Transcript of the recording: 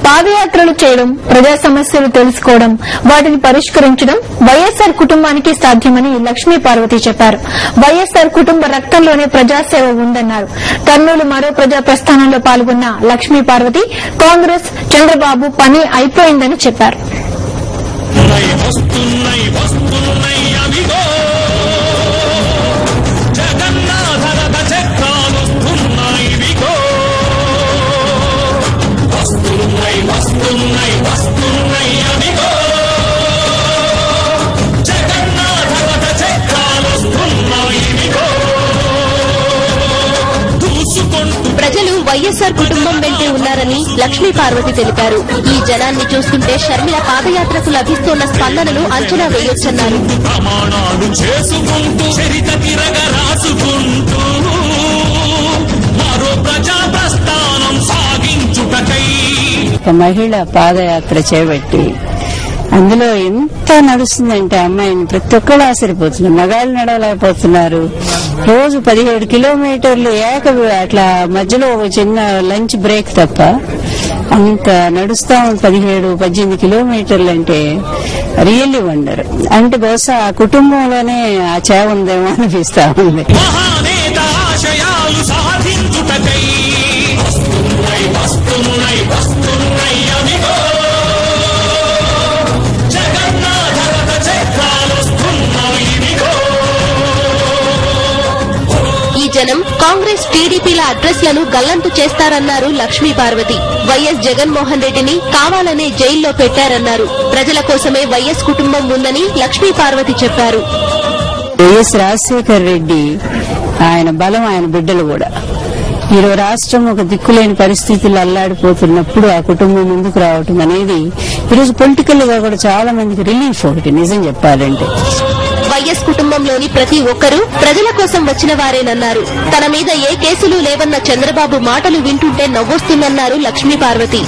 పాదయాత్రలు చేయడం, ప్రజా సమస్యలు తెలుసుకోవడం, వాటిని పరిష్కరించడం వైఎస్సార్ కుటుంబానికి సాధ్యమని లక్ష్మీ పార్వతి చెప్పారు. వైఎస్సార్ కుటుంబ రక్తంలోనే ప్రజాసేవ ఉందన్నారు. కర్నూలు మరో ప్రజా ప్రస్థానంలో పాల్గొన్న లక్ష్మీ పార్వతి కాంగ్రెస్, చంద్రబాబు పని అయిపోయిందని చెప్పారు. ప్రజలు వైఎస్సార్ కుటుంబం వెంటే ఉన్నారని లక్ష్మీ పార్వతి తెలిపారు. ఈ జనాన్ని చూస్తుంటే షర్మిల పాదయాత్రకు లభిస్తున్న స్పందనను అంచనా వేయొచ్చన్నారు. మహిళ పాదయాత్ర చేపట్టి అందులో ఎంత నడుస్తుందంటే అమ్మాయిని ప్రతి ఒక్కరు ఆశ్చర్యపోతున్నారు. మగాళ్ళు నడవలేకపోతున్నారు. రోజు 17 కిలోమీటర్లు అట్లా మధ్యలో ఒక చిన్న లంచ్ బ్రేక్ తప్ప అంత నడుస్తా 17-18 కిలోమీటర్లు అంటే రియల్లీ వండర్. అంటే బహుశా ఆ కుటుంబంలోనే ఆ చేవ ఉందేమో అనిపిస్తా ఉంది. ఈ జనం కాంగ్రెస్, టీడీపీల అడ్రస్లను గల్లంతు చేస్తారన్నారు లక్ష్మీ పార్వతి. వైఎస్ జగన్మోహన్ రెడ్డిని కావాలనే జైల్లో పెట్టారన్నారు. ప్రజల కోసమే వైఎస్ కుటుంబం ఉందని లక్ష్మీ పార్వతి చెప్పారు. వైఎస్ రాజశేఖర్ రెడ్డి ఆయన బలం, ఆయన బిడ్డలు కూడా ఈరోజు రాష్ట్రం ఒక దిక్కులేని పరిస్థితుల్లో అల్లాడిపోతున్నప్పుడు ఆ కుటుంబం ముందుకు రావటం అనేది ఈరోజు పొలిటికల్ గా కూడా చాలా మందికి రిలీఫ్ ఒకటి నిజం చెప్పాలంటే. వైఎస్ కుటుంబంలోని ప్రతి ఒక్కరూ ప్రజల కోసం వచ్చిన వారేనన్నారు. తన మీద ఏ కేసులు లేవన్న చంద్రబాబు మాటలు వింటుంటే నవ్వొస్తుందన్నారు లక్ష్మీ పార్వతి.